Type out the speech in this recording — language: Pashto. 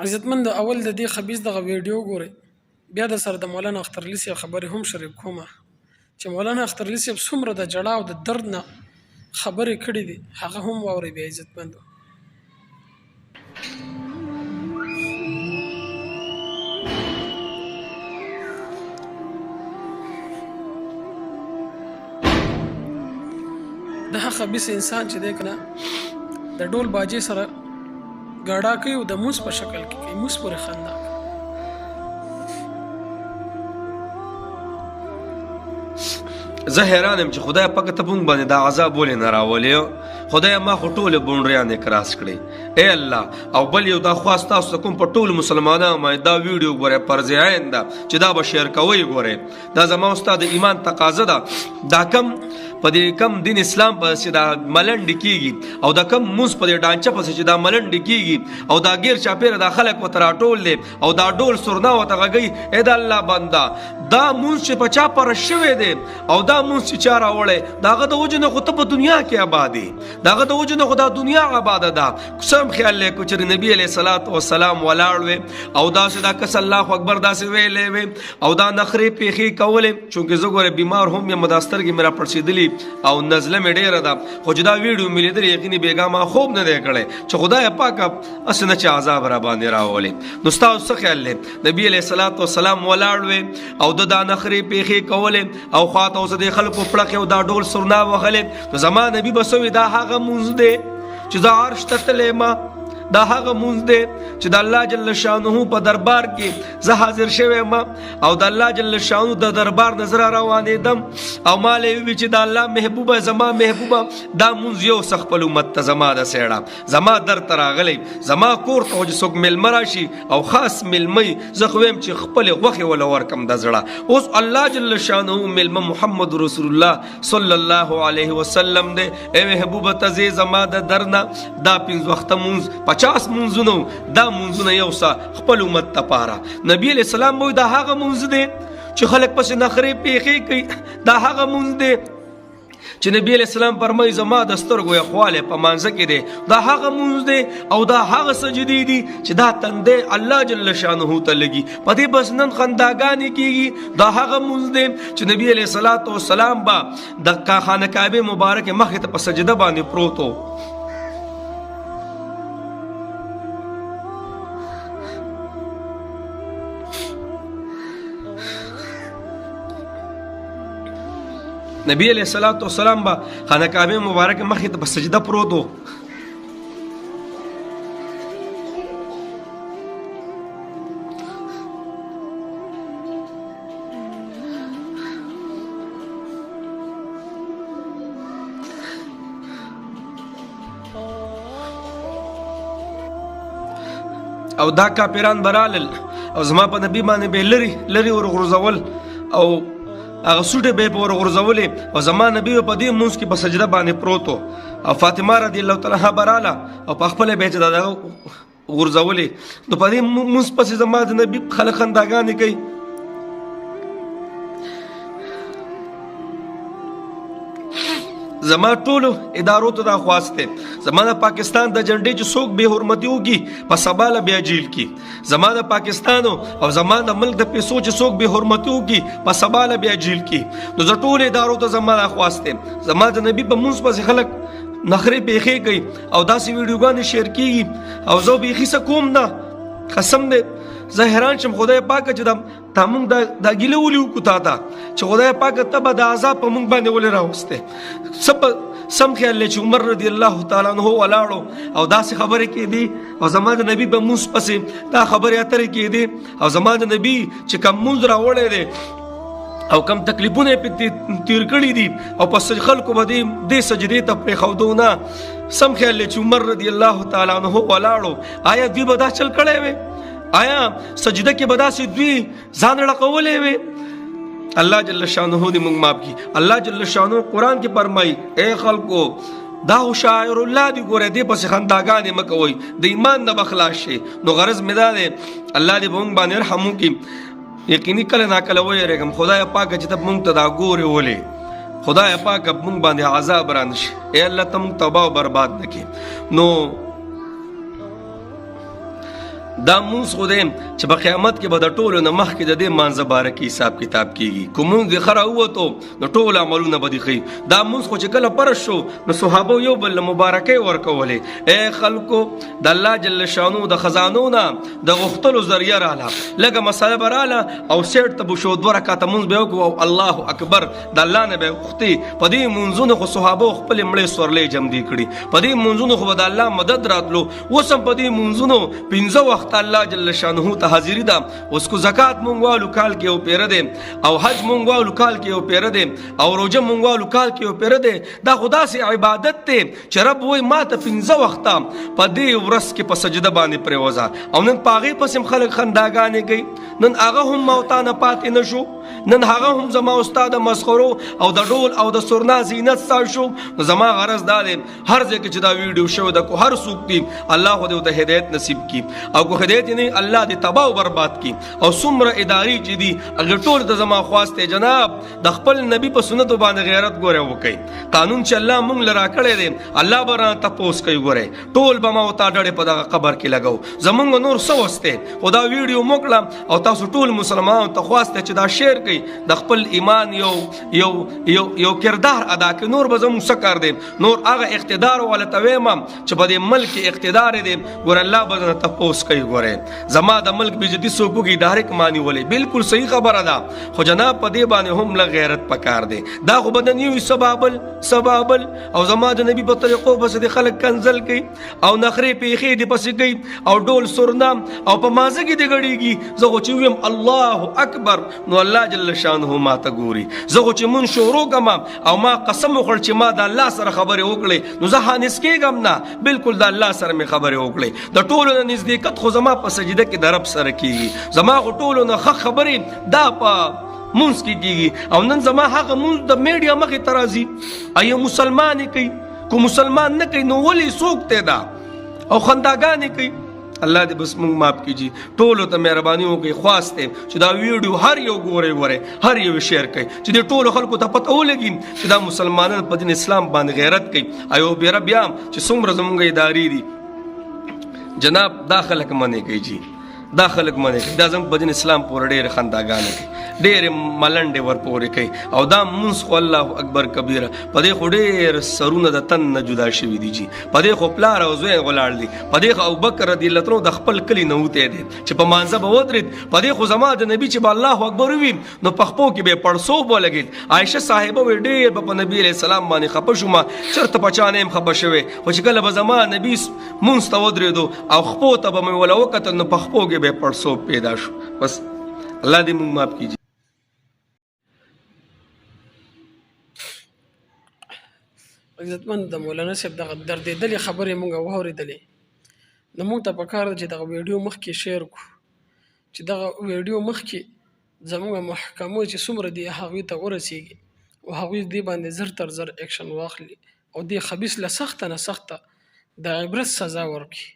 عزتمند اول د دې خبيث دغه ویډیو ګوري بیا د سره د مولانا اخترعلي صاحب خبرې هم شریک کومه چې مولانا اخترعلي صاحب څومره د جړا او د درد نه خبرې کړې دي هغه هم واوري بیا عزتمند. دا خبيث انسان چې دی کنه د ډول باجې سره ګاډا کوي او د موس په شکل کې کوي موس پورې خندا کوي. زه حیران یم چې خدای پاک ته مونږ باندې دا عذاب ولې نه راولې. خدای ما خو ټولې بونډریانې کراس کړې ای الله. او بل یو دا خواست تاسو کوم په ټولو مسلمانانو باندې دا ویډیو ګورئ فرض عین ده چې دا به شیر کوئ. ګورئ دا زما استاد ایمان تقاضا ده. دا کم په دې کم دین اسلام په چې دا ملنډ کیږي او دا کم موس په دې ډانچه په چې دا ملنډ کیږي او دا غیر چاپیره دا خلک و تر ټول دي او دا ډول سرنا و ته غي اې دا الله بندا دا موس چې په چا پر شوي دي او دا موس چې چا راوړي داغه د وجنه خو ته په دنیا کې آبادی داغه د وجنه خو دا دنیا آباد ده. قسم خیال له کو چې نبی علیہ الصلوۃ والسلام ولاړ وي او دا صدا کس الله اکبر دا سی ویلې وي او دا نخري پیخي کولې چونکه زه ګوره بیمار هم یم مداستر کې میرا پړسیدلی او نزله مې ډیره ده خو دا ویډیو مې لیدل یقیني بیګا ما خوب نه دی کړی چې خدای پاک اسنه چې عذاب را باندې راولي. نو تاسو څه خیال لې نبی علیہ الصلوۃ والسلام ولاړ وي او دا نخري پیخي کولې او خاطه اوس د خلکو پړک او دا ډول سرنا وغلې نو زما نبی بسوي دا هغه مونږ دی چې دا عرش ته تلې ما دا هغه مونږ دی چې د الله جل شانه په دربار کې زه حاضر شوی ما او د الله جل شانه د دربار نظر روانېدم او مالې وی چې د الله محبوبه زما محبوبه دا مونږ یو خپل امت ته زما د سیړه زما در تراغلی زما کور ته چې څوک ملمه راشي او خاص ملمي زه خو ویم چې خپل غوښې ولا ورکم د زړه. اوس الله جل شانه ملمه محمد رسول الله صلی الله علیه وسلم دی ای محبوبه ته زما د درنه دا 5 وخت مونږ 50 منځونو دا منځونه یو څه خپل امت ته پاره. نبی علیہ السلام وایي دا هغه منځ دی چې خلک پسې نخرې پیخي کوي دا هغه منځ دی چې نبی علیہ السلام فرمایي زما د سترګو یخواله په مانځ کې دی دا هغه منځ دی او دا هغه سجدي دي چې دا تندې الله جل شانه ته لګي په دې بس نن خنداګانې کیږي دا هغه منځ دی چې نبی علیہ الصلوۃ والسلام با د خانه کعبه مبارک مخ ته په سجده باندې پروتو نبی علیہ الصلوۃ والسلام با خانه کعبه مبارک مخې ته په سجده پروت و. او دا کاپیران برالل او زما په نبی باندې به لری ورغورځول او هغه سوټه به په ورغورځولې او زما نبی په دې مونږ کې په سجده باندې پروت او فاطمه رضی الله تعالی عنها براله او په خپل به چې دا غورځولې نو په دې مونږ پسې زما د نبی خلک خنداګانې کوي. زما ټولو ادارو ته دا خواسته زما د پاکستان د جنډې چې څوک به حرمتي وږي په سباله بیا جیل کې زما د پاکستان او زما د ملک د پیسو چې څوک به حرمتي وږي په سباله بیا جیل کې نو زه ټول ادارو ته زما دا خواسته زما د نبی په مونږ پسې خلک نخرې پیخي کوي او داسې ویډیوګانې شیر کیږي او زه بیخي څه کوم نه قسم دې زه حیران شم خدای پاک چې دا مونږ دا ګیله ولي وکړو تا ته چې خدای پاک ته به د عذاب په مونږ باندې ولې راوسته. سم خیال لې چې عمر رضی الله تعالی عنہ ولاړو او داسې خبرې کېدې او زما د نبی په مونږ پسې دا خبرې اترې کېدې او زما د نبی چې کوم مونږ راوړی دی او کم تکلیفونه په تیر کړی دي او پس خلکو به دې سجدې ته پرېښودونه. سم خیال لې چې عمر رضی الله تعالی عنہ ولاړو آیا دوی به دا چل کړی وي آیا سجده کې به داسې دوی ځان رړقولی وي. الله جل شانه دې موږ معاف کړي. الله جل شانه قرآن کې فرمایي ای خلکو دا شاعر الله دی ګوره دې پسې خنداګانې مه کوئ د ایمان نه به خلاص شي. نو غرض مې دا دی الله دې به موږ باندې رحم وکړي. یقیني کله ناکله ویرېږم خدای پاک چې ته موږ ته دا ګورې ولې خدای پاک موږ باندې عذاب را نشي ای الله ته موږ تباه او برباد نه کړي. نو دا مونږ خو دې چې په قیامت کې به د ټولو نه مخکې د دې مانځه باره کې حساب کتاب کېږي که مونږ دې ښه راووتو نو ټول عملونه به دې ښیي دا مونځ خو چې کله فرض شو نو صحابو یو بل له مبارکۍ ورکولې ای خلکو د الله جل شانو د خزانو نه د غوښتلو ذریعه راله لږه مسله به راله او سیټ ته به شو 2 رکعته مونځ به وکړو او الله اکبر د الله نه به غوښتې په دې مونځونو خو صحابو خپلې مړې سورلۍ جمدي کړي په دې مونځونو خو به د الله مدد راتلو اوس هم په دې مونځونو 15 وخت الله جل شانه ته حاضری ده اوس کو زکات مونږ والو کال کې او پیره ده او حج مونږ والو کال کې او پیره ده او روزه مونږ والو کال کې او پیره ده دا خدا سي عبادت ته چې رب وای ما ته 15 وخت په دې ورځ کې په سجده باندې پریوزا او نن پاغي پسم خلک خنداګانې کوي نن هغه هم موتانه پاتې نشو نن هغه هم زما استاد مسخرو او د ډول او د سرنا زینت سال شو زما غرض دا دی هر ځکه چې دا ویډیو شو د کو هر څوک دی الله خو دې ته هدایت نصیب کی او کو هدایت نه الله دې تباہ او برباد کی او څومره اداري چې دي اگر ټول د زما خواسته جناب د خپل نبی په سنت باندې غیرت ګوره وکي قانون چې الله مونږ لرا کړی دی الله برا تپوس کوي ګوره ټول به ما وتا ډړې په دغه قبر کې لګاو زمونږ نور سوسته خدا ویډیو موکړه او تاسو ټول مسلمانانو ته خواسته چې دا شیر کوي د خپل ایمان یو کردار ادا کوي نور به زموږ څه کار دی نور هغه اقتدار ولته وایم چې په دې ملک اقتدار دی ګور الله به تپوس کوي ګوره زما د ملک بجدي سوکوږي ډایرک معنی ولې بالکل صحیح خبره ده خو جناب په دې باندې هم له غیرت پکار دی دا خو بدن یو سبابل او زما د نبی په طریقو بس د خلک کنزل کوي او نخري پیخي دی پسې کوي او ډول سرنام او په مازه کې دی غړيږي زه خو چې ویم الله اکبر نو الله جل شانه ما ته ګوري زه خو چې مون شروع کوم او ما قسم وکړ چې ما د الله سره خبرې وکړې نو زه هانس کېږم نه بالکل د الله سره مې خبرې وکړې د ټولو نه نزدېکت خو زما په سجده کې د رب سره کېږي زما خو ټولو نه ښه خبرې دا په مونځ کې کېږي او نن زما هغه مونځ د میډیا مخې ته راځي ایو مسلمان کوي کو مسلمان نه کوي نو ولې څوک ته دا او خنداګانې کوي الله دې بس مونږ معاف کیږي ټولو ته مهرباني وکړي خواسته چې دا ویډیو هر یو ګوري هر یو شیر کوي چې دې ټولو خلکو ته پته ولګي چې دا مسلمانان په دین اسلام باندې غیرت کوي ایو بیا بیا چې څومره زمونږ ادارې دي جناب دا خلک منې کوي جی دا خلک منې کوي دا زموږ په دین اسلام پورې ډېرې خنداګانې کوي ډېرې ملنډې ورپورې کوي او دا مونځ خو الله اکبر کبیره په دې خو ډېر سرونه د تن نه جدا شوي دي جي په دې خو پلار او زوی ولاړ دي په دې خو ابوبکر رضی الله عنه د خپل کلي نه وتی دي چې په مانځه به ودرېد په دې خو زما د نبی چې به الله اکبر وي نو په خپو کې به پړسوب ولګېد عایشه صاحبه وی ډېر په نبی علیه السلام باندې خفه شومه چېرته په چا نه یم خفه شوی خو چې کله به زما نبی مونځ ته ودرېدو او خپو ته به مې وله وکتل نو په خپو کې به پړسوب پیدا شو بس الله دې مونږ معاف کړي عزتمند د مولانا صاحب دغه دردېدلې خبرې مونږ واورېدلې نو مونږ ته پکار ده چې دغه ویډیو مخکې شیر کړو چې دغه ویډیو مخکې زموږ محکمو چې څومره دي هغوی ته ورسیږي او هغوی دې باندې زر تر زر اکشن واخلي او دې خبیث له سخته نه سخته د عبرت سزا ورکړي